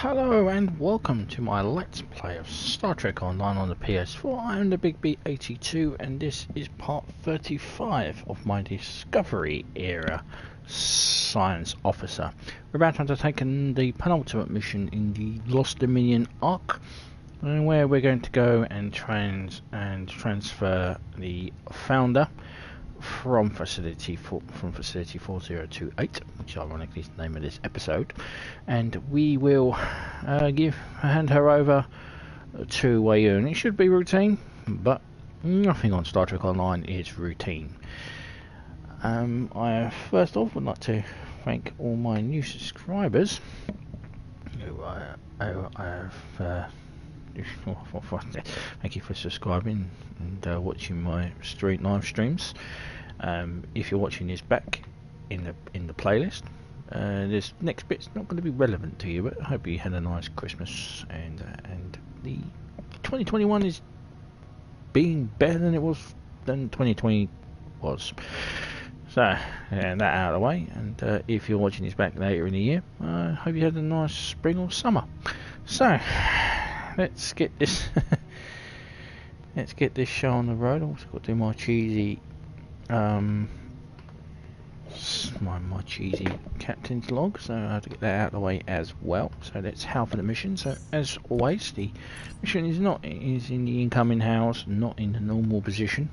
Hello and welcome to my Let's Play of Star Trek Online on the PS4. I am the Big B82 and this is part 35 of my Discovery era Science Officer. We're about to undertake the penultimate mission in the Lost Dominion arc, where we're going to go and transfer the Founder from facility 4028, which ironically is the name of this episode, and we will hand her over to Weyoun. It should be routine, but nothing on Star Trek Online is routine. I first off would like to thank all my new subscribers who thank you for subscribing and watching my live streams. If you're watching this back in the playlist, this next bit's not going to be relevant to you, but I hope you had a nice Christmas and the 2021 is being better than 2020 was. So, and that out of the way, and if you're watching this back later in the year, I hope you had a nice spring or summer. So, let's get this show on the road. I've also got to do my cheesy my cheesy captain's log, so I have to get that out of the way as well. So let's head for the mission. So as always, the mission is in the incoming house, not in the normal position.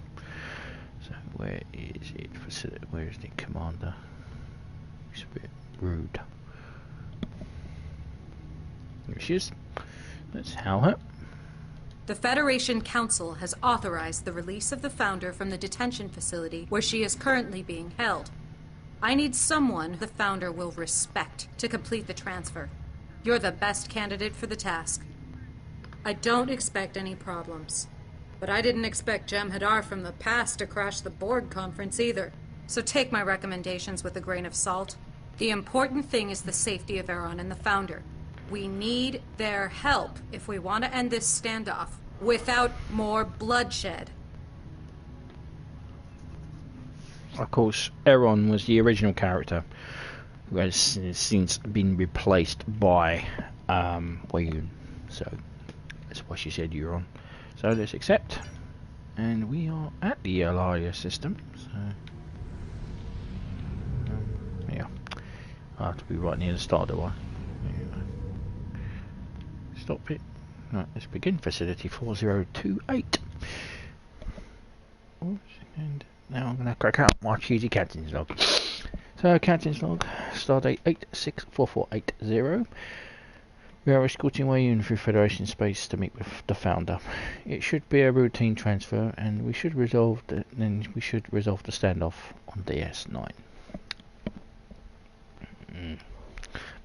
So where is it? Where is the commander? It's a bit rude. Here she is. Let's hail her. The Federation Council has authorized the release of the Founder from the detention facility where she is currently being held. I need someone the Founder will respect to complete the transfer. You're the best candidate for the task. I don't expect any problems. But I didn't expect Jem'Hadar from the past to crash the board conference either. So take my recommendations with a grain of salt. The important thing is the safety of Weyoun and the Founder. We need their help if we want to end this standoff without more bloodshed. Of course, Weyoun was the original character who has since been replaced by Weyoun. So that's why she said you're on. So let's accept. And we are at the Alaria system. So yeah, I have to be right near the start, do I? Stop it. Right, let's begin. Facility 4028. And now I'm going to crack out my cheesy captain's log. So, captain's log, Stardate 864480. We are escorting Weyoun through Federation space to meet with the Founder. It should be a routine transfer, and we should resolve the standoff on DS9.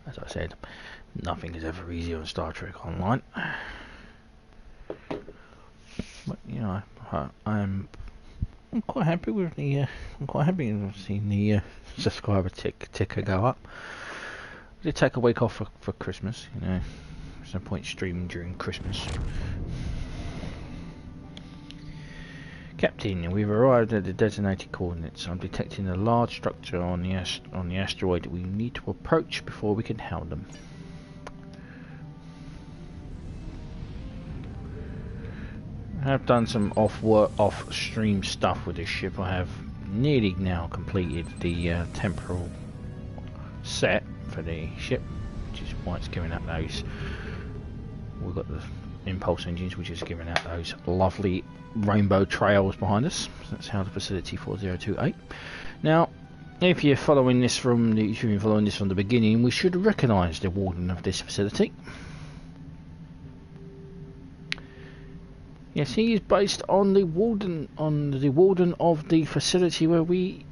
As I said, nothing is ever easy on Star Trek Online. But you know, I'm quite happy with the. I'm quite happy with seeing the subscriber ticker go up. I did take a week off for Christmas. You know, there's no point streaming during Christmas. Captain, we've arrived at the designated coordinates. I'm detecting a large structure on the asteroid that we need to approach before we can hail them. I have done some off-stream stuff with this ship. I have nearly now completed the temporal set for the ship, which is why it's giving out those. We've got the impulse engines, which is giving out those lovely rainbow trails behind us. So that's how the facility 4028. Now, if you're following this from the beginning, we should recognise the warden of this facility. Yes, he is based on the warden of the facility where we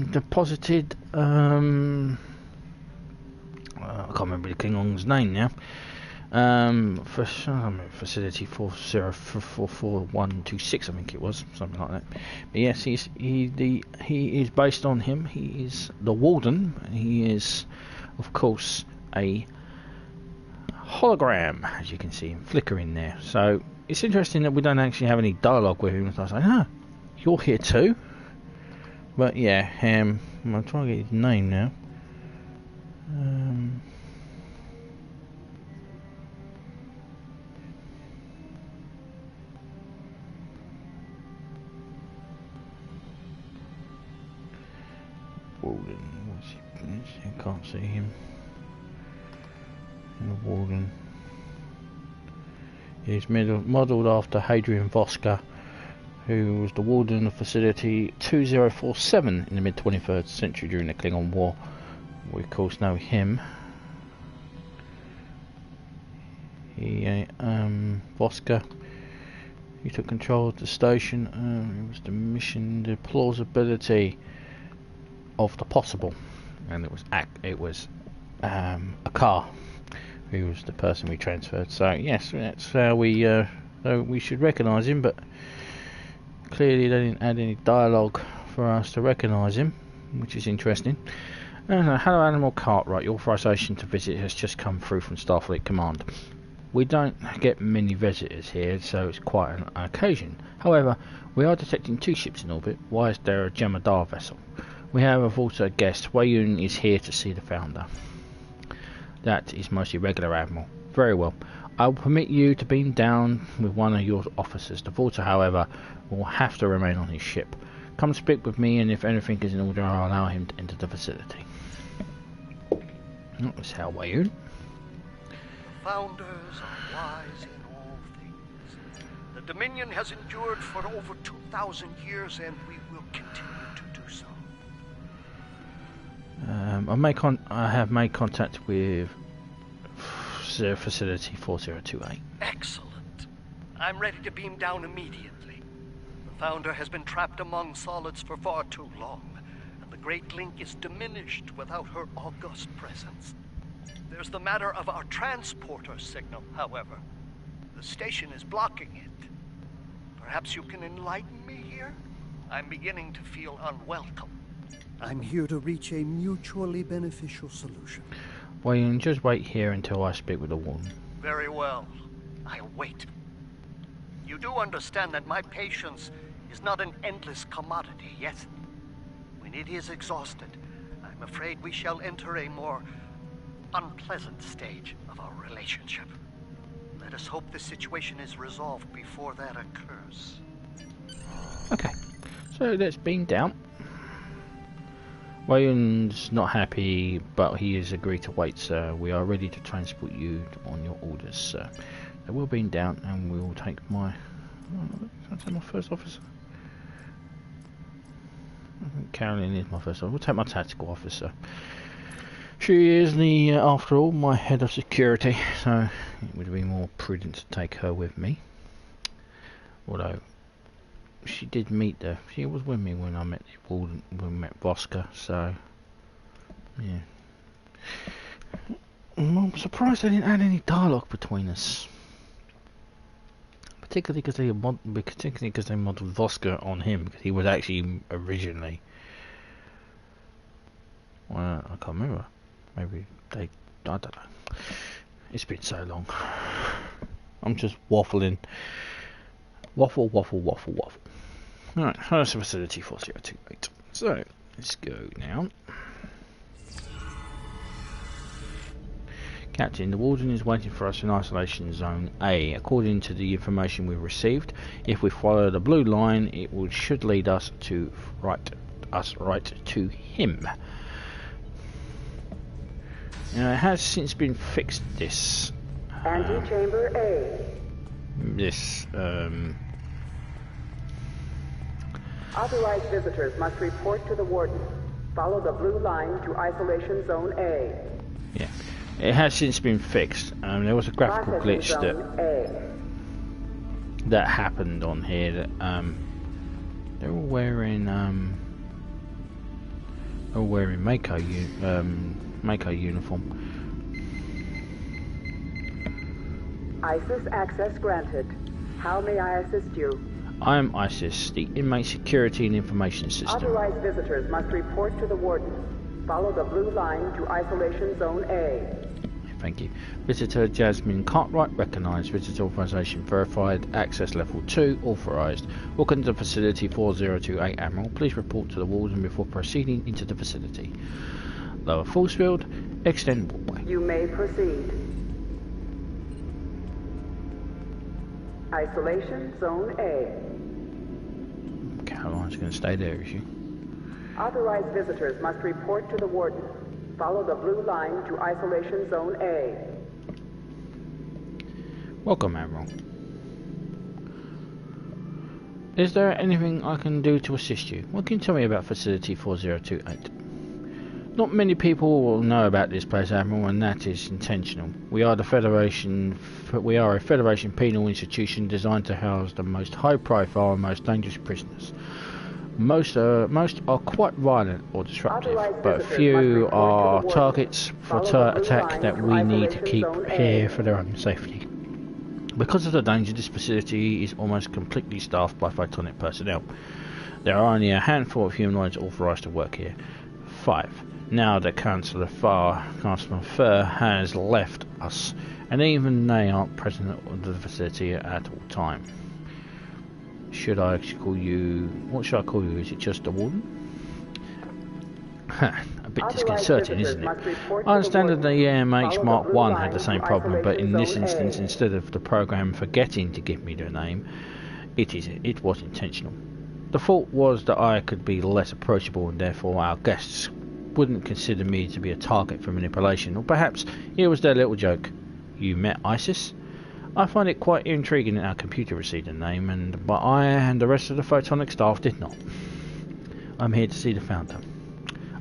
deposited. I can't remember the Klingong's name now. Facility 404126, I think it was, something like that. But yes, he is based on him. He is the warden. He is, of course, a hologram, as you can see him flickering there. So it's interesting that we don't actually have any dialogue with him. So I say, you're here too. But yeah, I'm trying to get his name now. Warden. I can't see him. And the Warden. He's modelled after Hadrian Voska, who was the Warden of Facility 2047 in the mid-23rd century during the Klingon War. We of course know him. Voska, he took control of the station. It was the mission, the plausibility of the possible, and it was a car who was the person we transferred. So yes, that's how we should recognise him, but clearly they didn't add any dialogue for us to recognise him, which is interesting. Hello, Admiral Cartwright. Your authorisation to visit has just come through from Starfleet Command. We don't get many visitors here, so it's quite an occasion. However, we are detecting 2 ships in orbit. Why is there a Jemadar vessel? We have also a guest. Weyoun is here to see the Founder. That is most irregular, Admiral. Very well. I will permit you to beam down with one of your officers. The Volta, however, will have to remain on his ship. Come speak with me, and if anything is in order, I'll allow him to enter the facility. That was how Weyoun. Founders are wise in all things. The Dominion has endured for over 2,000 years, and we will continue to do so. I have made contact with Facility 4028. Excellent. I'm ready to beam down immediately. The Founder has been trapped among solids for far too long, and the Great Link is diminished without her august presence. There's the matter of our transporter signal, however. The station is blocking it. Perhaps you can enlighten me here? I'm beginning to feel unwelcome. I'm here to reach a mutually beneficial solution. Well, you can just wait here until I speak with the Warden. Very well. I'll wait. You do understand that my patience is not an endless commodity, yes? When it is exhausted, I'm afraid we shall enter a more unpleasant stage of our relationship. Let us hope the situation is resolved before that occurs. Okay, so let's beam down. Weyoun's not happy, but he has agreed to wait, sir. We are ready to transport you on your orders, sir. So we'll beam down, and we'll take my... Can I take my first officer? I think Carolyn is my first officer. We'll take my tactical officer. She is after all, my head of security, so it would be more prudent to take her with me. Although she did meet she was with me when I met the Warden, when we met Voska, so yeah. I'm surprised they didn't add any dialogue between us. Particularly because they modelled Voska on him, because he was actually originally. Well, I can't remember. Maybe they. I don't know. It's been so long. I'm just waffling. Waffle. Alright, House Facility 4028. So, let's go now. Captain, the Warden is waiting for us in Isolation Zone A. According to the information we've received, if we follow the blue line, it should lead us right to him. Now, it has since been fixed, this. Antechamber A. This, Authorized visitors must report to the Warden. Follow the blue line to Isolation Zone A. Yeah. It has since been fixed. There was a graphical glitch that happened on here. That they're all wearing Mako uniform. ISIS access granted. How may I assist you? I am ISIS, the Inmate Security and Information System. Authorized visitors must report to the Warden. Follow the blue line to Isolation Zone A. Thank you. Visitor Jasmine Cartwright recognised. Visitor authorization verified. Access level 2 authorised. Welcome to Facility 4028, Admiral. Please report to the Warden before proceeding into the facility. Lower force field. Extend walkway. You may proceed. Isolation Zone A. Caroline's going to stay there, is she? Authorized visitors must report to the warden. Follow the blue line to Isolation Zone A. Welcome, Admiral. Is there anything I can do to assist you? What can you tell me about Facility 4028? Not many people will know about this place, Admiral, and that is intentional. We are a Federation penal institution designed to house the most high-profile and most dangerous prisoners. Most are quite violent or disruptive, but few are targets for attack that we need to keep here for their own safety. Because of the danger, this facility is almost completely staffed by photonic personnel. There are only a handful of humanoids authorized to work here. 5. Now that Councillor Fur has left us, and even they aren't present at the facility at all time. Should I call you... What should I call you? Is it just a warden? A bit disconcerting, isn't it? I understand that the EMH Mark 1 had the same problem, but in this instance, instead of the program forgetting to give me the name, it was intentional. The fault was that I could be less approachable, and therefore our guests wouldn't consider me to be a target for manipulation, or perhaps it was their little joke. You met ISIS? I find it quite intriguing that our computer received a name, but I and the rest of the photonic staff did not. I'm here to see the founder.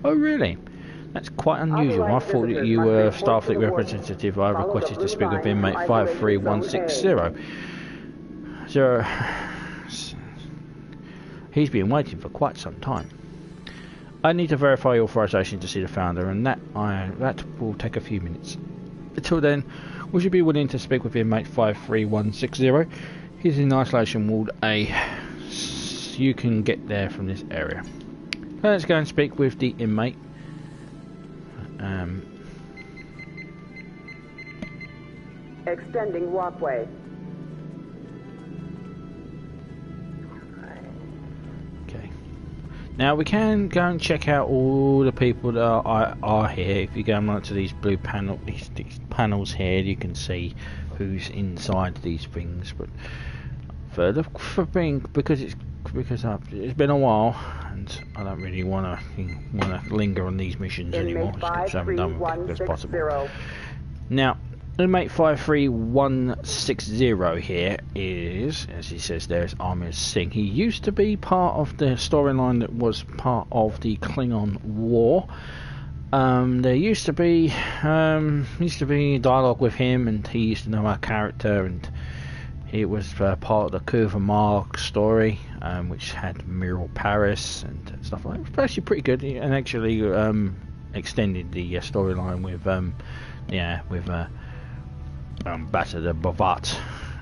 Oh, really? That's quite unusual. I thought that you were a Starfleet representative. I requested to speak with inmate 53160. He's been waiting for quite some time. I need to verify your authorization to see the founder, and that will take a few minutes. Until then, would you be willing to speak with inmate 53160? He's in Isolation Ward A. You can get there from this area. Let's go and speak with the inmate. Extending walkway. Okay. Now we can go and check out all the people that are here. If you go on to these blue these panels here, you can see who's inside these things. But because it's been a while, and I don't really want to linger on these missions anymore. Just have them done as quick as possible. Now, inmate 53160 here is, as he says there, is Amir Singh. He used to be part of the storyline that was part of the Klingon War. There used to be dialogue with him, and he used to know our character, and it was part of the Kuva Mark story, which had Muriel Paris and stuff like that. It was actually pretty good, and actually extended the storyline with Ambassador Bovat.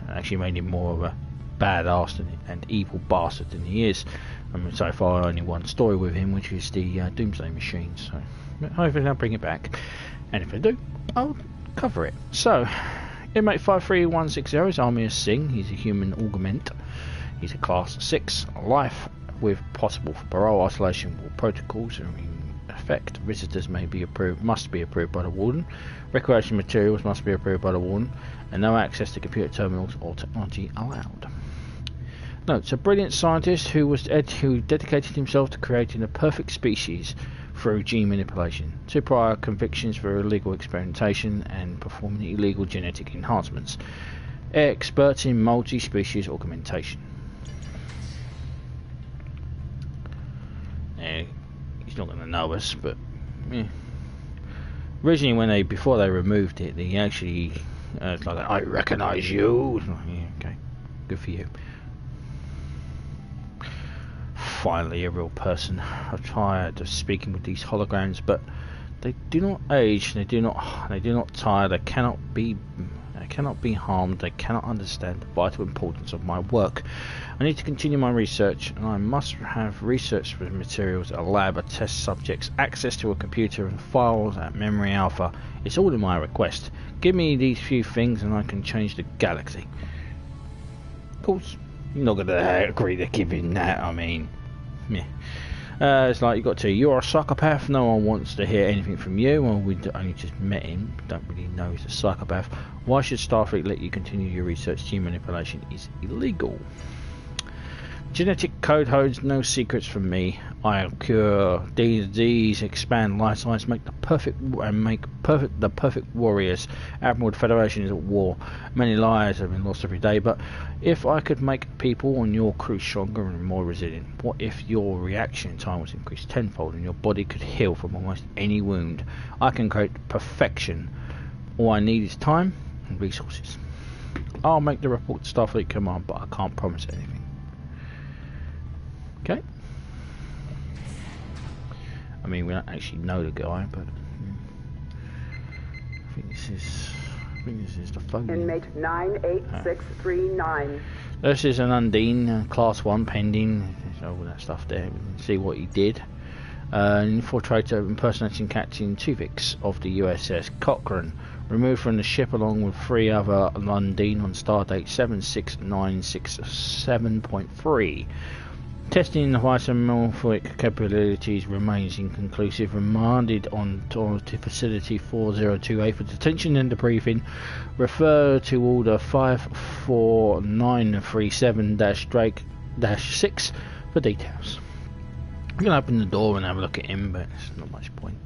Actually made him more of a badass and evil bastard than he is. I mean, so far only one story with him, which is the Doomsday Machine. So hopefully they'll bring it back, and if they do, I'll cover it. So, inmate 53160 is Amir Singh. He's a human augment. He's a class 6 life with possible parole. Isolation protocols are in effect. Visitors must be approved by the warden. Recreation materials must be approved by the warden, and no access to computer terminals or technology allowed. Notes: a brilliant scientist who dedicated himself to creating the perfect species through gene manipulation. 2 prior convictions for illegal experimentation and performing illegal genetic enhancements. Expert in multi-species augmentation. He's not going to know us, but yeah. Originally, before they removed it, they actually it's like, I recognise you. Yeah, okay, good for you. Finally, a real person. I've tired of speaking with these holograms, but they do not age. They do not tire. They cannot be harmed. They cannot understand the vital importance of my work. I need to continue my research, and I must have research materials, a lab, a test subjects, access to a computer, and files at Memory Alpha. It's all in my request. Give me these few things, and I can change the galaxy. Of course, you're not going to agree to giving that. I mean, yeah. It's like you're a psychopath. No one wants to hear anything from you. Well, we only just met him. Don't really know he's a psychopath. Why should Starfleet let you continue your research? Gene manipulation is illegal. Genetic code holds no secrets from me. I'll cure disease, expand life size, make the perfect warriors. Admiral, the Federation is at war. Many lives have been lost every day, but if I could make people on your crew stronger and more resilient, what if your reaction time was increased tenfold and your body could heal from almost any wound? I can create perfection. All I need is time and resources. I'll make the report to Starfleet Command, but I can't promise anything. Okay. I mean, we don't actually know the guy, but I think this is the phone. Inmate 98639. This is an Undine, Class 1 pending. All that stuff there. We can see what he did. Infiltrator impersonating Captain Tuvix of the USS Cochrane. Removed from the ship along with 3 other Undine on Stardate 76967.3. Testing the vitamorphic capabilities remains inconclusive. Remanded on to facility 4028 for detention and debriefing. Refer to order 54937-Drake-6 for details. I'm going to open the door and have a look at him, but there's not much point.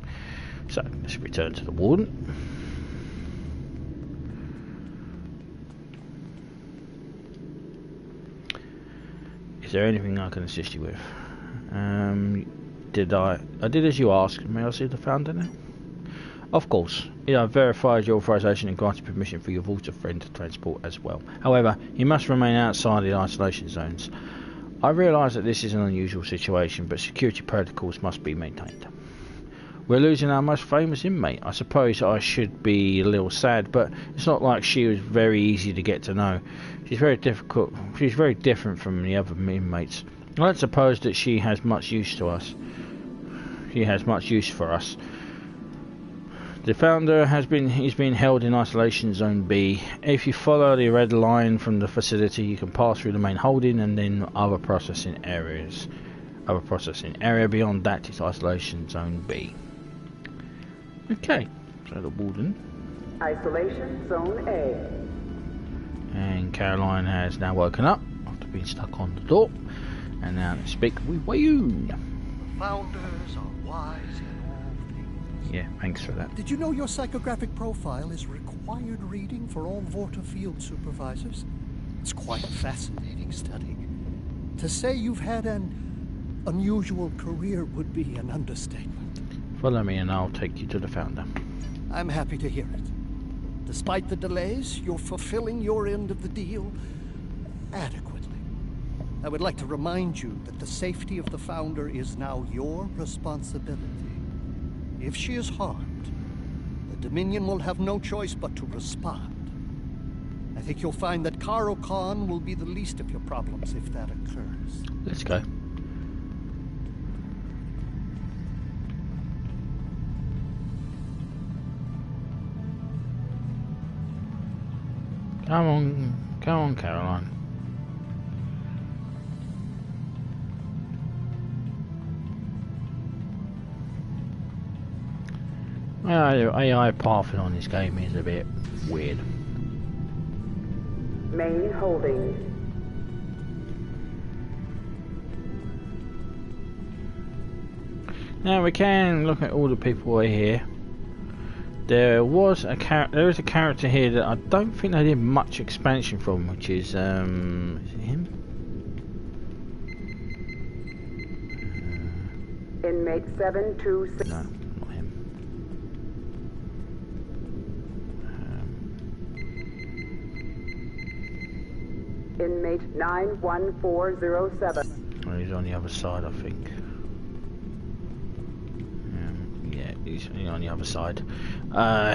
So let's return to the warden. Is there anything I can assist you with? I did as you asked. May I see the founder now? Of course. Yeah, I've verified your authorization and granted permission for your Vaulter friend to transport as well. However, he must remain outside the isolation zones. I realise that this is an unusual situation, but security protocols must be maintained. We're losing our most famous inmate. I suppose I should be a little sad, but it's not like she was very easy to get to know. She's very difficult. She's very different from the other inmates. I don't suppose that she has much use to us. She has much use for us. The founder is being held in isolation zone B. If you follow the red line from the facility, you can pass through the main holding and then other processing areas. Other processing area beyond that is isolation zone B. Okay, so the warden. Isolation zone A. And Caroline has now woken up after being stuck on the door. And now let's speak with Weyoun. The founders are wise in all things. Yeah, thanks for that. Did you know your psychographic profile is required reading for all Vorta field supervisors? It's quite a fascinating study. To say you've had an unusual career would be an understatement. Follow me and I'll take you to the founder. I'm happy to hear it. Despite the delays, you're fulfilling your end of the deal adequately. I would like to remind you that the safety of the founder is now your responsibility. If she is harmed, the Dominion will have no choice but to respond. I think you'll find that Karo Khan will be the least of your problems if that occurs. Let's go. Come on, Caroline. AI pathing on this game is a bit weird. Main holding. Now we can look at all the people who are here. There is a character here that I don't think they did much expansion from, which is it him? Inmate 726. No, not him. Inmate 91407. Oh, he's on the other side, I think. Yeah, he's on the other side.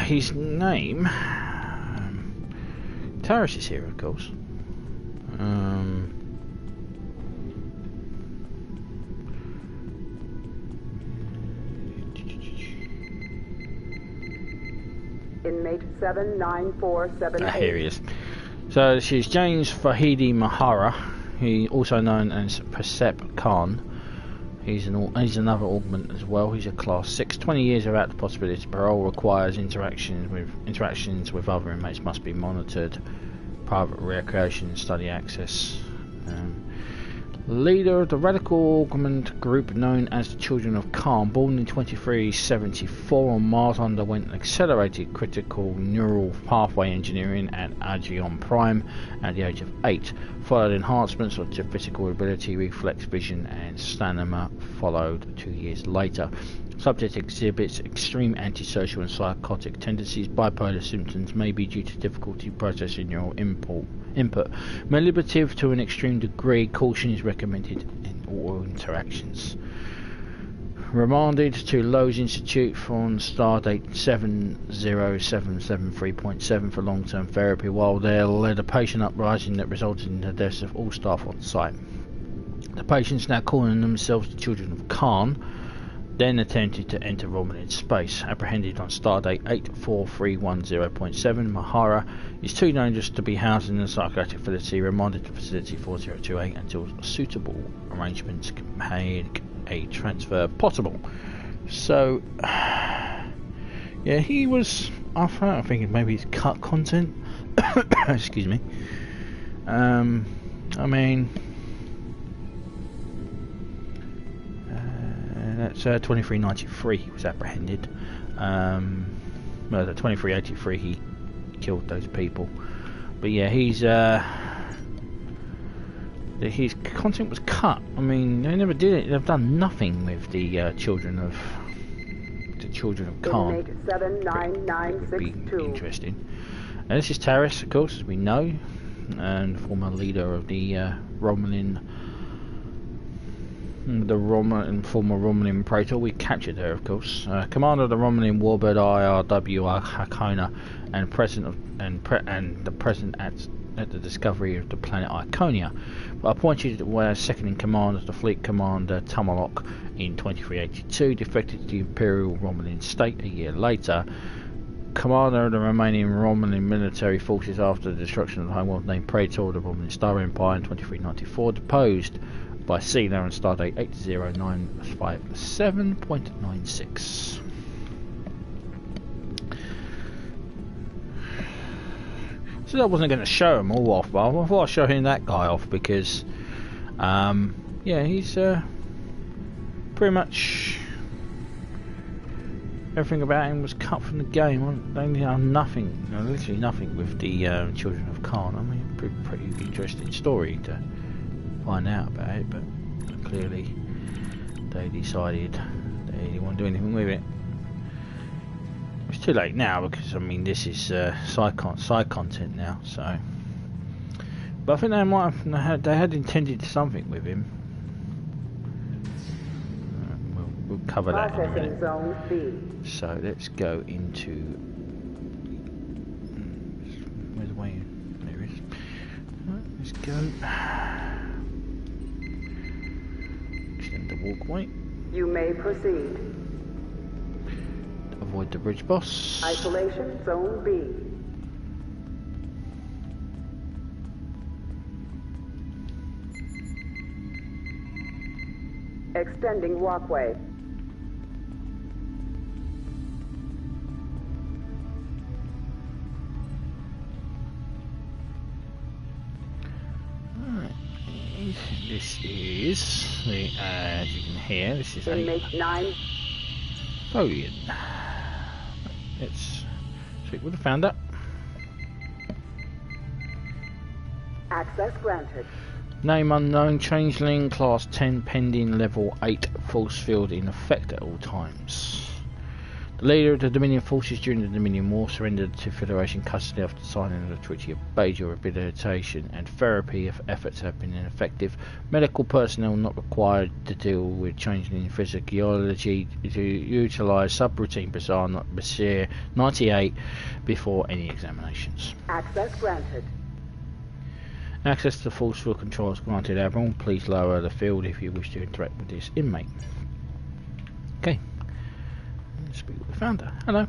His name... Taris is here, of course. Inmate 79478. Here he is. So she's James Fahidi Mahara, he also known as Percep Khan. He's another augment as well. He's a class 6. 20 years without the possibility of parole. Requires interactions with other inmates must be monitored. Private recreation, study access. Leader of the radical augment group known as the Children of Khan, born in 2374 on Mars, underwent accelerated critical neural pathway engineering at Aegeon Prime at the age of 8. Followed enhancements to physical ability, reflex, vision and stamina followed 2 years later. Subject exhibits extreme antisocial and psychotic tendencies. Bipolar symptoms may be due to difficulty processing neural input. Manipulative to an extreme degree. Caution is recommended in all interactions. Remanded to Lowe's Institute from Stardate 70773.7 for long-term therapy. While there led a patient uprising that resulted in the deaths of all staff on site. The patients, now calling themselves the Children of Khan, then attempted to enter Romulan space. Apprehended on Stardate 84310.7, Mahara is too dangerous to be housed in a psychiatric facility. Remanded to facility 4028 until suitable arrangements can make a transfer possible. So, yeah, he was. I think maybe he's cut content. Excuse me. I mean. That's 2393 he was apprehended. Well, 2383 he killed those people. But yeah, his content was cut. I mean, they never did it. They've done nothing with the Children of Khan. Inmate 79962. Be interesting. And this is Taris, of course, as we know, and former leader of the former Romulan Praetor. We captured her, of course. Commander of the Romulan Warbird IRW Hakona, and the present at the discovery of the planet Iconia. Appointed as second in command as the fleet commander Tamalok in 2382. Defected to the Imperial Romulan state a year later. Commander of the remaining Romulan military forces after the destruction of the homeworld named Praetor of the Romulan Star Empire in 2394. Deposed by Sealer and Stardate 80957.96. So I wasn't going to show him all off, but I thought I'd show him that guy off because, yeah, he's pretty much everything about him was cut from the game. They did nothing, literally nothing with the Children of Khan. I mean, pretty interesting story to find out about it, but clearly they decided they didn't want to do anything with it. It's too late now because I mean this is side content now. So, but I think they had intended something with him. We'll cover that in a minute. Zone C. So let's go into. Where's the way? There it is. Right, let's go. The walkway. You may proceed. Avoid the bridge boss. Isolation Zone B. Extending walkway. This is the, as you can hear, this is Inmate 9. Weyoun. Let's speak with the founder. Access granted. Name unknown, changeling, class 10, pending, level 8, force field in effect at all times. The leader of the Dominion forces during the Dominion War surrendered to Federation custody after signing the Treaty of Beja. Rehabilitation and therapy efforts have been ineffective. Medical personnel not required to deal with changeling physiology to utilise subroutine Bashir 98 before any examinations. Access granted. Access to force field controls granted. Admiral, please lower the field if you wish to interact with this inmate. Okay. Speak with the founder. Hello.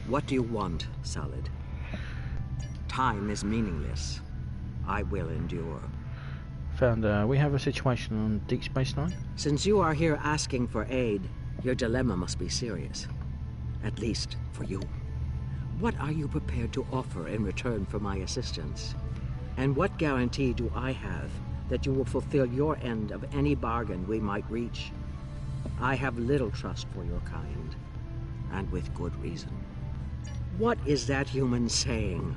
What do you want, Solid? Time is meaningless. I will endure. Founder, we have a situation on Deep Space Nine. Since you are here asking for aid, your dilemma must be serious. At least for you. What are you prepared to offer in return for my assistance? And what guarantee do I have that you will fulfill your end of any bargain we might reach. I have little trust for your kind, and with good reason. What is that human saying?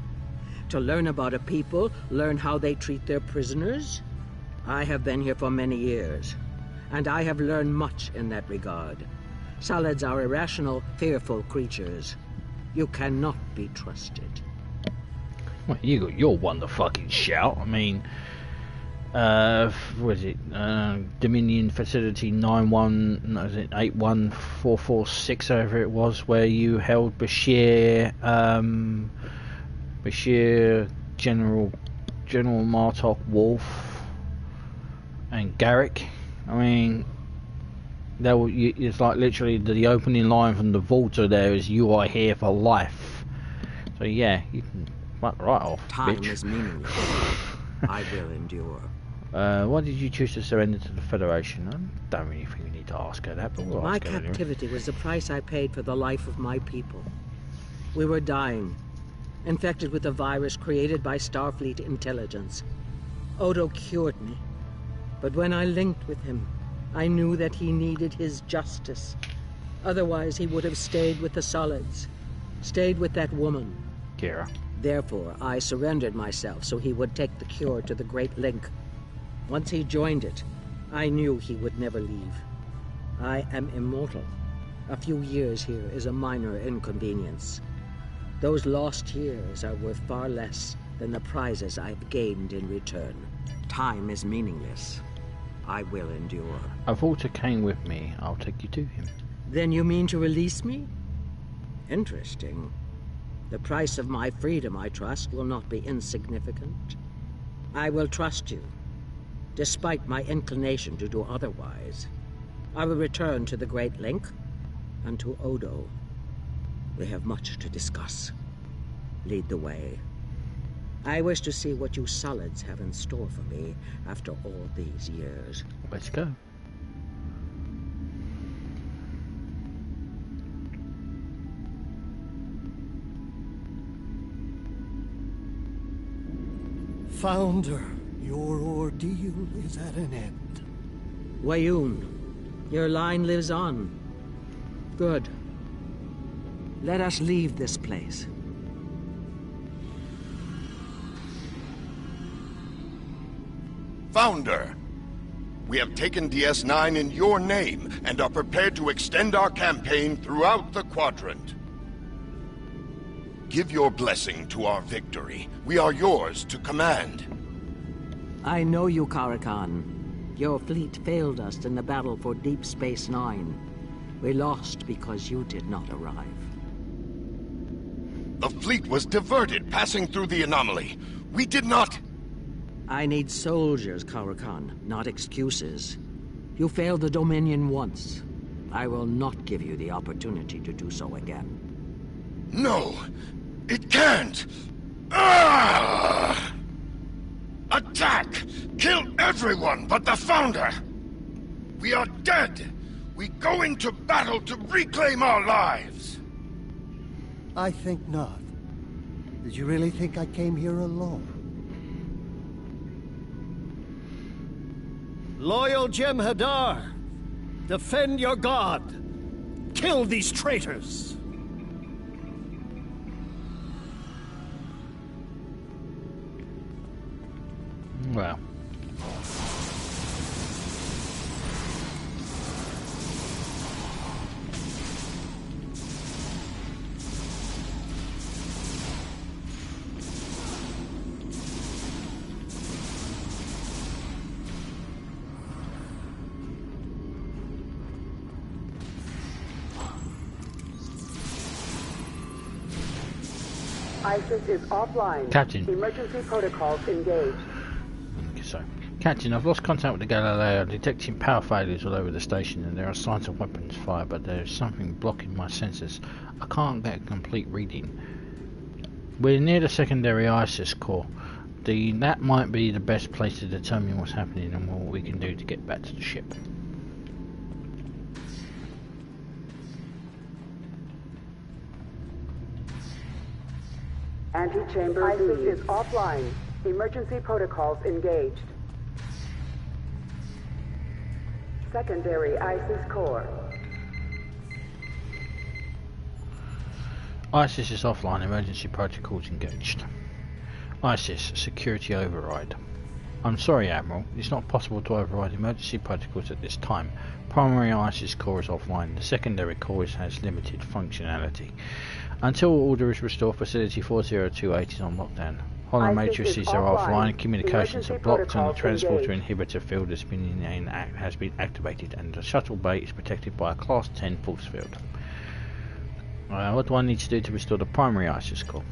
To learn about a people, learn how they treat their prisoners? I have been here for many years, and I have learned much in that regard. Solids are irrational, fearful creatures. You cannot be trusted. Well, you got your one to fucking shout. I mean, what is it? Dominion Facility 81446, however it was, where you held Bashir, General Martok, Wolf, and Garrick. I mean, it's like literally the opening line from the Volta there is, "You are here for life." So yeah, you can fuck right off, Time bitch. is meaningless. I will endure. Why did you choose to surrender to the Federation? I don't really think we need to ask her that, but we'll My ask her anyway. captivity was the price I paid for the life of my people. We were dying, infected with a virus created by Starfleet intelligence. Odo cured me, but when I linked with him, I knew that he needed his justice. Otherwise, he would have stayed with the Solids, stayed with that woman. Kira. Therefore, I surrendered myself so he would take the cure to the Great Link. Once he joined it, I knew he would never leave. I am immortal. A few years here is a minor inconvenience. Those lost years are worth far less than the prizes I've gained in return. Time is meaningless. I will endure. A Volta came with me. I'll take you to him. Then you mean to release me? Interesting. The price of my freedom, I trust, will not be insignificant. I will trust you, despite my inclination to do otherwise. I will return to the Great Link and to Odo. We have much to discuss. Lead the way. I wish to see what you Solids have in store for me after all these years. Let's go. Founder, your ordeal is at an end. Weyoun, your line lives on. Good. Let us leave this place. Founder, we have taken DS9 in your name and are prepared to extend our campaign throughout the quadrant. Give your blessing to our victory. We are yours to command. I know you, Karakan. Your fleet failed us in the battle for Deep Space Nine. We lost because you did not arrive. The fleet was diverted passing through the anomaly. We did not... I need soldiers, Karakan, not excuses. You failed the Dominion once. I will not give you the opportunity to do so again. No! It can't! Ah! Attack! Kill everyone but the Founder! We are dead! We go into battle to reclaim our lives! I think not. Did you really think I came here alone? Loyal Jem'Hadar! Defend your god! Kill these traitors! Well. ISIS is offline. Captain. Emergency protocols engaged. So, Captain, I've lost contact with the Galileo. I'm detecting power failures all over the station, and there are signs of weapons fire, but there's something blocking my sensors. I can't get a complete reading. We're near the secondary ISIS core. That might be the best place to determine what's happening and what we can do to get back to the ship. Antechamber ISIS is offline. Emergency protocols engaged. Secondary ISIS core. ISIS is offline, emergency protocols engaged. ISIS, security override. I'm sorry, Admiral, it's not possible to override emergency protocols at this time. Primary ISIS core is offline, the secondary core has limited functionality. Until order is restored, Facility 4028 is on lockdown. Hollow matrices are offline, communications are blocked, and the transporter inhibitor field has been activated, and the shuttle bay is protected by a Class 10 force field. What do I need to do to restore the primary ISIS core?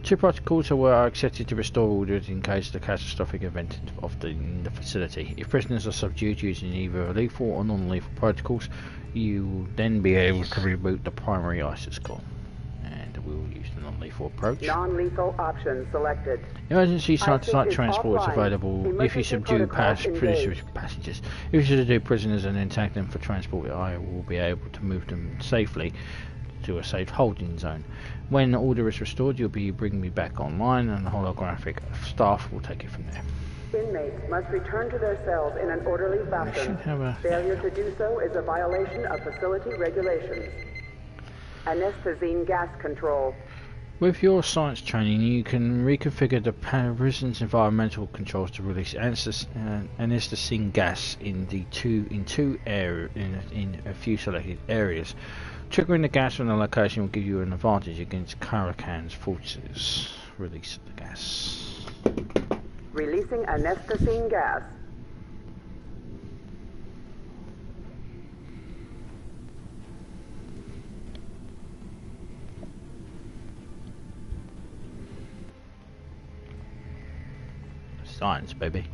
2 protocols are accepted to restore order in case of the catastrophic event in the facility. If prisoners are subdued using either lethal or non-lethal protocols, you will then be able to reboot the primary ISIS core. And we will use the non-lethal approach. Non-lethal option selected. Emergency site-to-site transport is available if you subdue passengers. If you subdue prisoners and then tag them for transport, I will be able to move them safely to a safe holding zone. When order is restored, you'll be bringing me back online, and the holographic staff will take it from there. Inmates must return to their cells in an orderly fashion. Failure to do so is a violation of facility regulations. Anesthetizing gas control. With your science training, you can reconfigure the prison's environmental controls to release anesthetizing gas in a few selected areas. Triggering the gas from the location will give you an advantage against Karakan's forces. Release the gas. Releasing anesthetizing gas. Science, baby.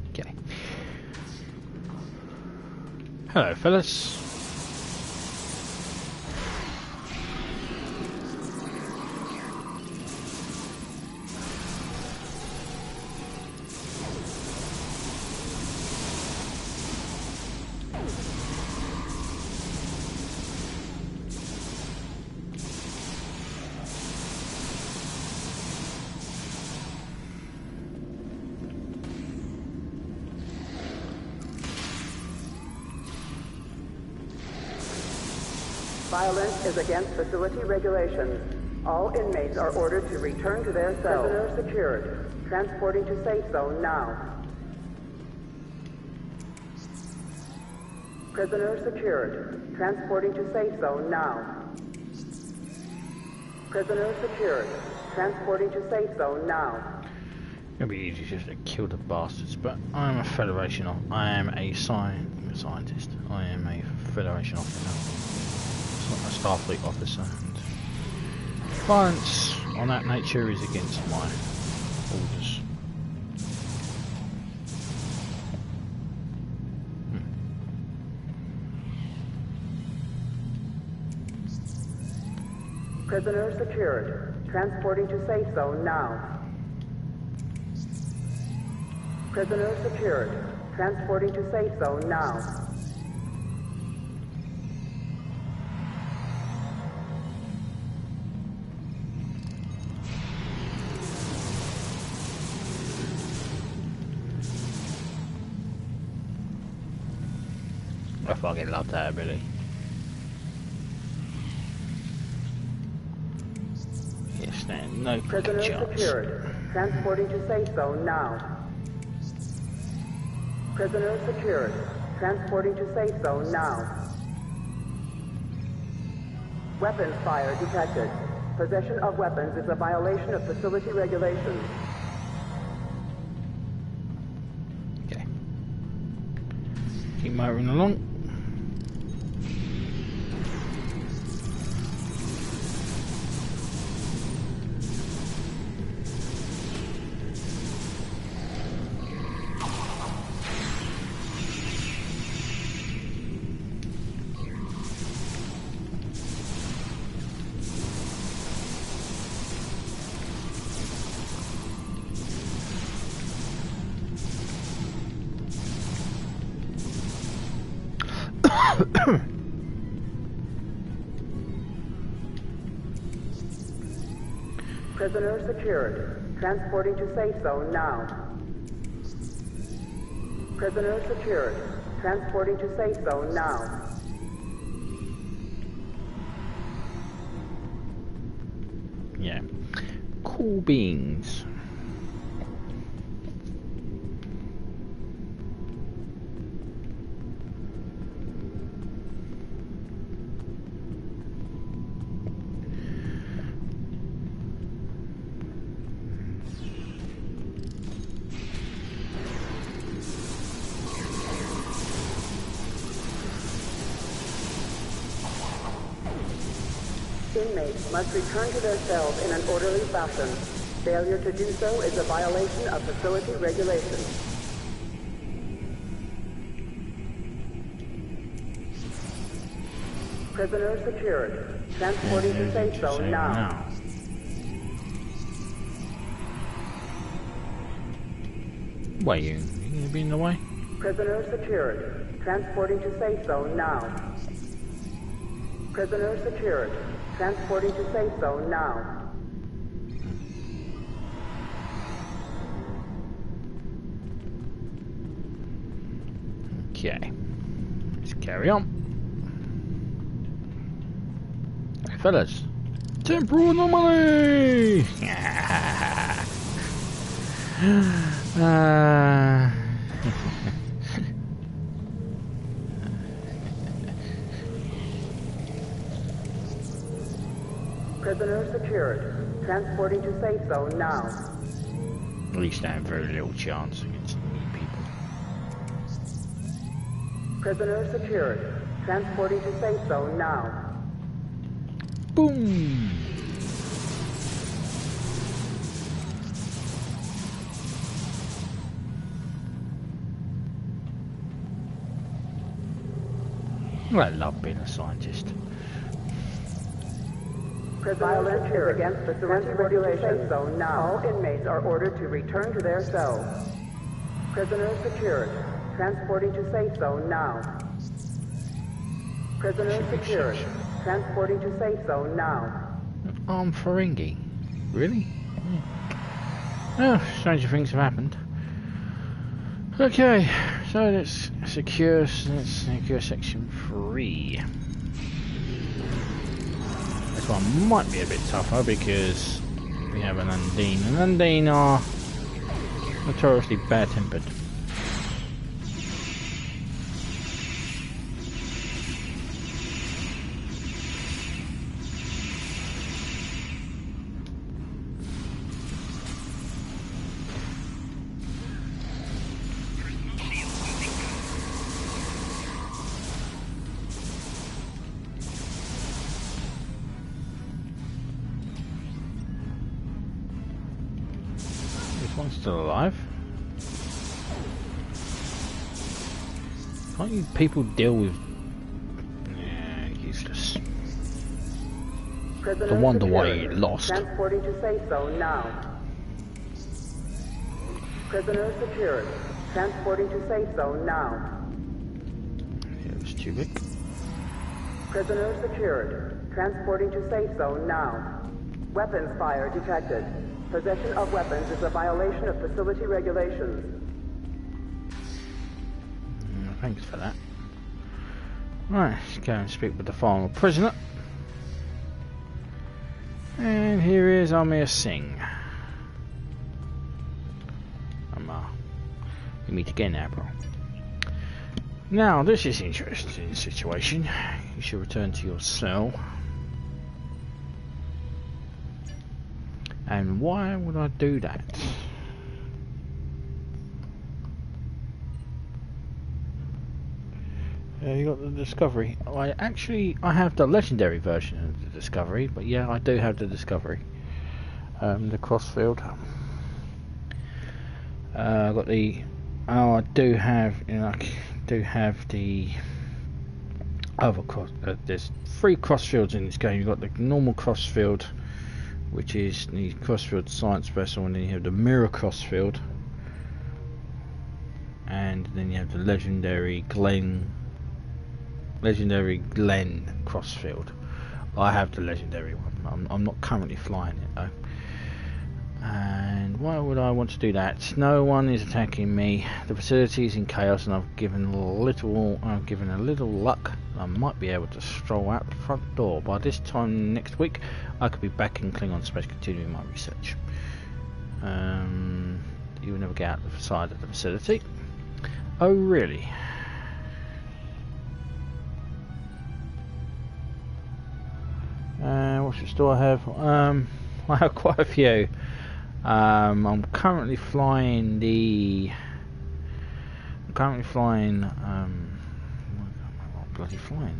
Okay. Hello, fellas. Violence is against facility regulations. All inmates are ordered to return to their cells. Prisoner secured. Transporting to safe zone now. Prisoner secured. Transporting to safe zone now. Prisoner secured. Transporting to safe zone now. It'll be easy just to kill the bastards, but I'm a Federation I am a scientist. I am a Federation officer. A Starfleet officer, and violence on that nature is against my orders. Prisoner secured. Transporting to safe zone now. Prisoner secured. Transporting to safe zone now. I fucking love that ability. You stand no fucking chance. Secured. Transporting to safe zone now. Prisoner secured. Transporting to safe zone now. Weapons fire detected. Possession of weapons is a violation of facility regulations. Okay. Keep moving along. Prisoner secured. Transporting to safe zone now. Prisoner secured. Transporting to safe zone now. Yeah. Cool beans. Inmates must return to their cells in an orderly fashion. Failure to do so is a violation of facility regulations. Prisoner secured. Transporting to safe zone now. Weyoun, you gonna be in the way? Prisoner secured. Transporting to safe zone now. Prisoner secured. Transporting to safe zone now. Okay. Let's carry on. Hey fellas. Temporal anomaly! Prisoner secured. Transporting to safe zone now. We stand very little chance against new people. Prisoner secured. Transporting to safe zone now. Boom! I love being a scientist. Violence is against facility regulations zone now. All inmates are ordered to return to their cells. Prisoner secured. Transporting to safe zone now. Prisoner secured. Transporting to safe zone now. Armed Ferengi? Really? Oh, stranger things have happened. Okay, so let's secure section 3. This one might be a bit tougher because we have an Undine. And Undine are notoriously bad-tempered. One's still alive. Can't you people deal with... useless. Prisoner I wonder why secured. he lost. Transporting to safe zone now. Prisoner secured. Transporting to safe zone now. It was too big. Prisoner secured. Transporting to safe zone now. Weapons fire detected. Possession of weapons is a violation of facility regulations. Thanks for that. Right, let's go and speak with the final prisoner. And here is Amir Singh. We meet again now, bro. Now, this is an interesting situation. You should return to your cell. And why would I do that? You got the Discovery. I have the legendary version of the Discovery, but yeah, I do have the Discovery. The crossfield. I got the. Oh, I do have. I do have the other cross. There's 3 crossfields in this game. You've got the normal crossfield, which is the crossfield science vessel, and then you have the mirror crossfield, and then you have the legendary Glen crossfield. I have the legendary one. I'm not currently flying it though. And why would I want to do that? No one is attacking me. The facility is in chaos, and I've given a little luck. I might be able to stroll out the front door. By this time next week, I could be back in Klingon space continuing my research. You will never get out the side of the facility. Oh, really? What do I have? I have quite a few. I'm currently flying the. I'm bloody flying at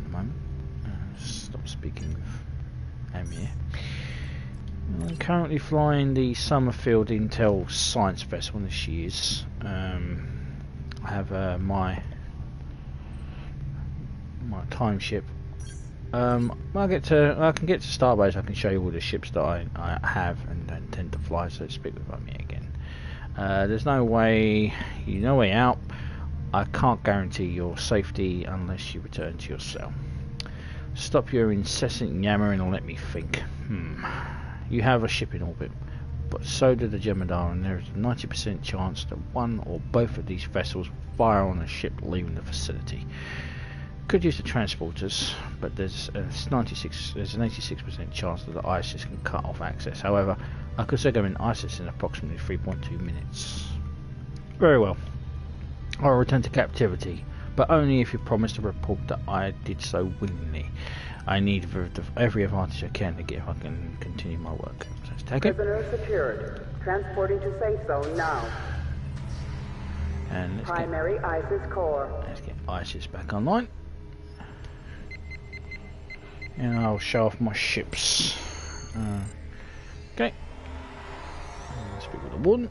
the moment. Stop speaking with Amir. I'm currently flying the Summerfield Intel Science vessel, as she is. I have my time ship. I can get to Starbase. I can show you all the ships that I have and intend to fly. So speak with Amir again. There's no way out. I can't guarantee your safety unless you return to your cell. Stop your incessant yammering and let me think. You have a ship in orbit, but so do the Jem'Hadar, and there is a 90% chance that one or both of these vessels fire on a ship leaving the facility. Could use the transporters, but there's an 86% chance that the ISIS can cut off access. However, I could circumvent ISIS in approximately 3.2 minutes. Very well. I'll return to captivity, but only if you promise to report that I did so willingly. I need every advantage I can to get if I can continue my work. So let's take it. Prisoner secured. Transporting to safe zone now. And Primary ISIS core. Let's get ISIS back online. And I'll show off my ships. Okay. Let's speak with the warden.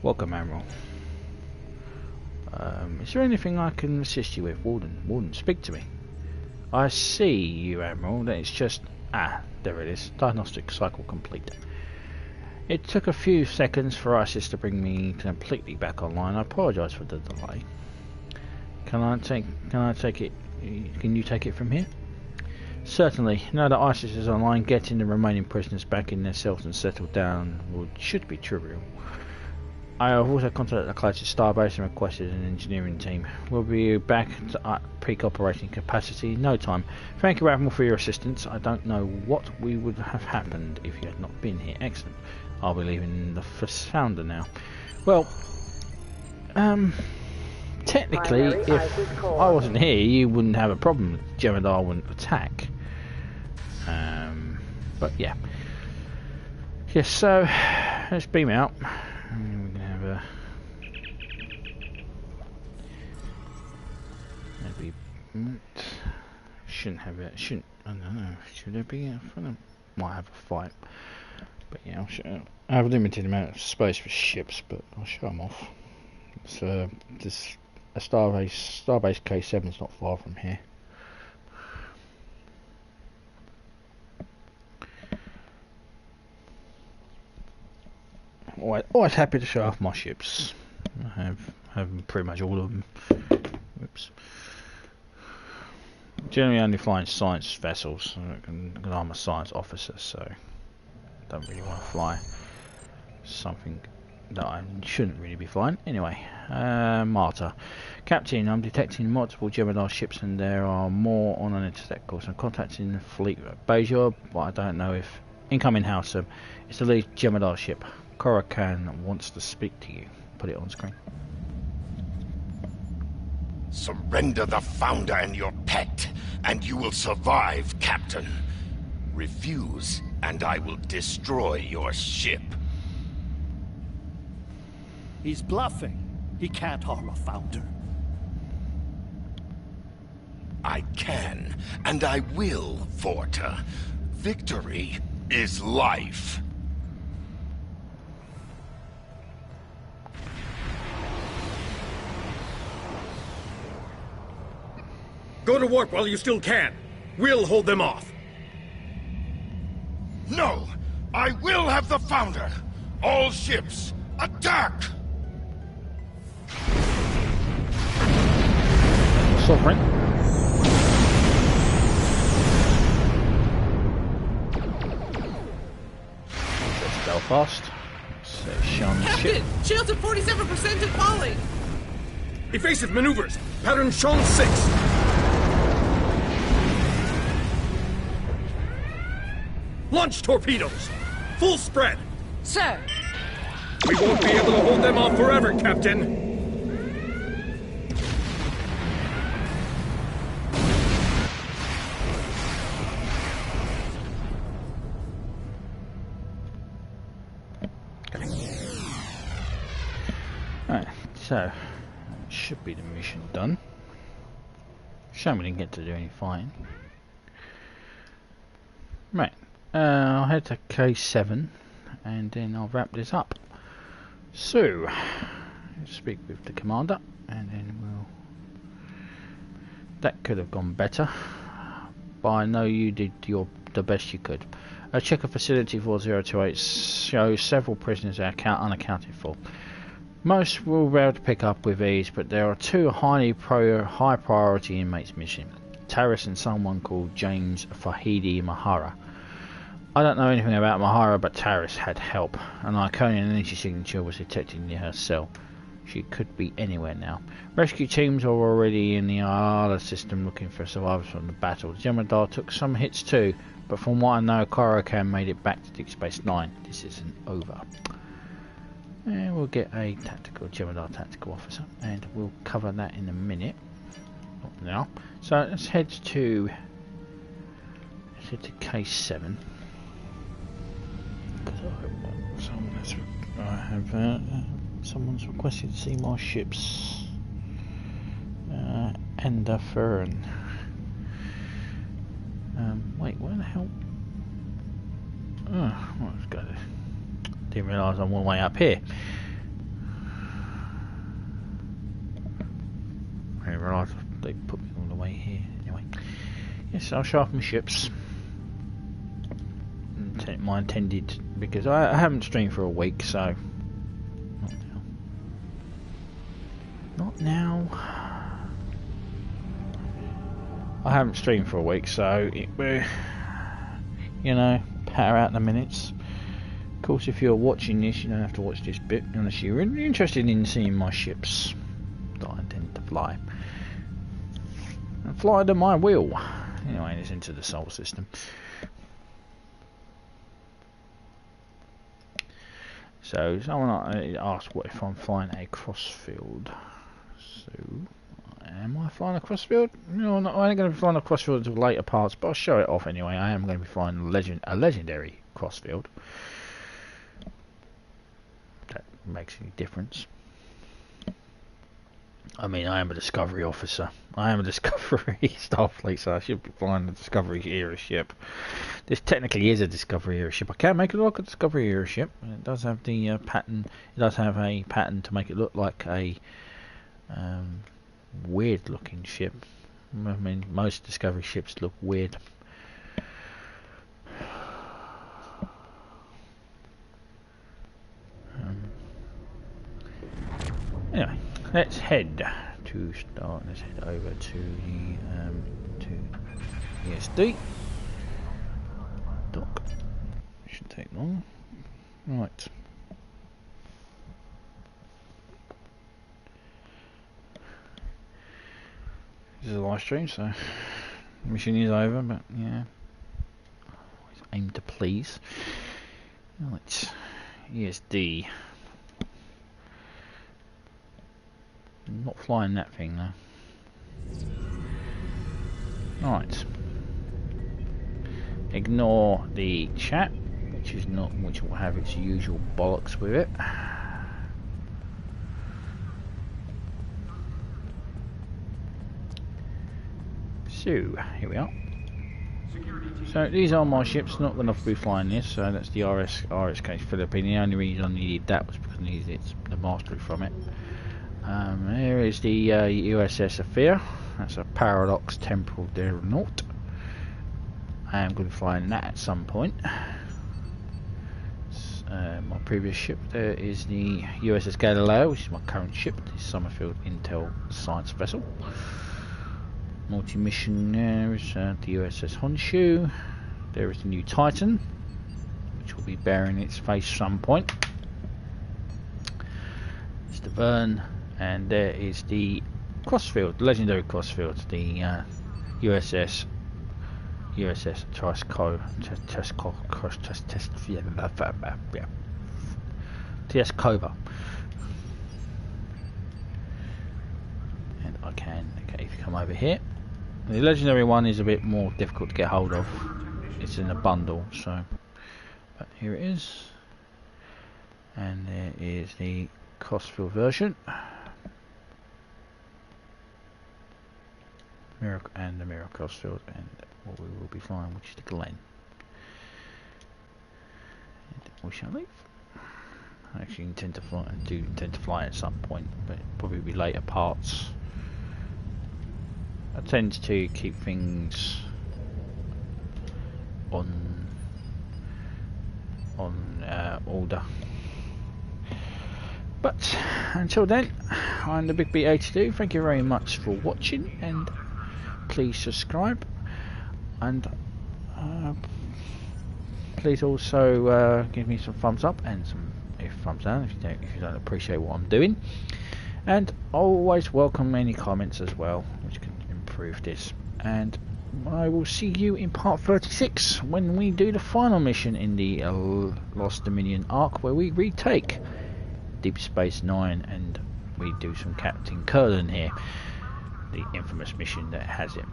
Welcome, Admiral. Is there anything I can assist you with, Warden? Warden, speak to me. I see you, Admiral. That it's just... there it is. Diagnostic cycle complete. It took a few seconds for ISIS to bring me completely back online. I apologise for the delay. Can I take it? Can you take it from here? Certainly. Now that ISIS is online, getting the remaining prisoners back in their cells and settled down should be trivial. I have also contacted the closest Starbase and requested an engineering team. We'll be back to peak operating capacity in no time. Thank you, Admiral, for your assistance. I don't know what would have happened if you had not been here. Excellent. I'll be leaving the Founder now. Well, technically, if I wasn't here, you wouldn't have a problem. Jem'Hadar wouldn't attack. But yeah. Yes, so let's beam out. And we can have a maybe shouldn't have it. Shouldn't I don't know. Should there be a front? Might have a fight. But yeah, I'll show. I have a limited amount of space for ships, but I'll show them off. So this a Starbase K7 is not far from here. Always happy to show off my ships. I have pretty much all of them. Oops. Generally only flying science vessels, because I'm a science officer, so I don't really want to fly something that I shouldn't really be flying. Anyway, Marta. Captain, I'm detecting multiple Jem'Hadar ships and there are more on an intercept course. I'm contacting the fleet at Bajor, but I don't know if... Incoming house, it's the lead Jem'Hadar ship. Korakan wants to speak to you. Put it on screen. Surrender the Founder and your pet, and you will survive, Captain. Refuse, and I will destroy your ship. He's bluffing. He can't harm a Founder. I can, and I will, Vorta. Victory is life. Go to warp while you still can. We'll hold them off. No! I will have the Founder! All ships, attack! Sovereign. fast. So Sean Captain! Shields at 47% and falling! Evasive maneuvers! Pattern Sean 6! Launch torpedoes! Full spread! Sir! We won't be able to hold them off forever, Captain! Right, so should be the mission done. Shame we didn't get to do any fighting. Right, I'll head to K7 and then I'll wrap this up. So, let's speak with the commander and then we'll... That could have gone better, but I know you did the best you could. A check of facility 4028 shows several prisoners are unaccounted for. Most will be able to pick up with ease, but there are two high priority inmates missing. Taris and someone called James Fahidi Mahara. I don't know anything about Mahara, but Taris had help. An Iconian energy signature was detected near her cell. She could be anywhere now. Rescue teams are already in the Arla system looking for survivors from the battle. The Jemadar took some hits too, but from what I know, Korokan made it back to Deep Space Nine. This isn't over. And we'll get a Jemadar tactical officer, and we'll cover that in a minute. Not now. So let's head to K7. Someone's requested to see my ships. Ender Fern. Wait, where the hell? Oh, let's go there. Didn't realise I'm one way up here. I didn't realise they put me all the way here. Anyway, yes, I'll sharpen my ships. My intended, because I haven't streamed for a week, so not now. I haven't streamed for a week, so we're, you know, power out in the minutes. Of course, if you're watching this, you don't have to watch this bit unless you're really interested in seeing my ships that I intend to fly. And fly to my will. Anyway, it's into the solar system. So, someone asked what if I'm flying a crossfield. So, am I flying a crossfield? No, I ain't going to be flying a crossfield until later parts, but I'll show it off anyway. I am going to be flying a legendary crossfield. That makes any difference. I mean, I am a Discovery officer. I am a Discovery Starfleet, so I should be flying a Discovery era ship. This technically is a Discovery era ship. I can make it look like a Discovery era ship. It does have the pattern. It does have a pattern to make it look like a weird-looking ship. I mean, most Discovery ships look weird. Anyway. Let's head to start. Let's head over to the ESD dock. Shouldn't take long. Right. This is a live stream, so the mission is over. But yeah, always aim to please. Right. ESD. I'm not flying that thing though. Alright. Ignore the chat, which will have its usual bollocks with it. So, here we are. So these are my ships, not going to be flying this, so that's the RSK Philippine. The only reason I needed that was because I needed the mastery from it. Here is the USS Affair. That's a Paradox Temporal Dreadnought. I am going to be flying that at some point. My previous ship there is the USS Galileo, which is my current ship, the Summerfield Intel Science Vessel. Multi-mission there is the USS Honshu. There is the new Titan, which will be bearing its face some point. It's the Vern, and there is the Crossfield, the legendary Crossfield, the USS Teskova. And okay, if you come over here, the legendary one is a bit more difficult to get hold of. It's in a bundle, so. But here it is, and there is the Crossfield version. And the Mirror Crossfield, and what we will be flying, which is the Glen. And we shall leave. I actually intend to fly at some point, but probably be later parts. I tend to keep things on order. But until then, I'm the Big B82. Thank you very much for watching, and please subscribe, and please also give me some thumbs up and some thumbs down if you don't appreciate what I'm doing, and always welcome any comments as well, which can improve this. And I will see you in part 36 when we do the final mission in the Lost Dominion arc, where we retake Deep Space Nine and we do some Captain Curlin here, the infamous mission that has it.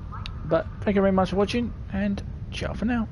But thank you very much for watching, and ciao for now.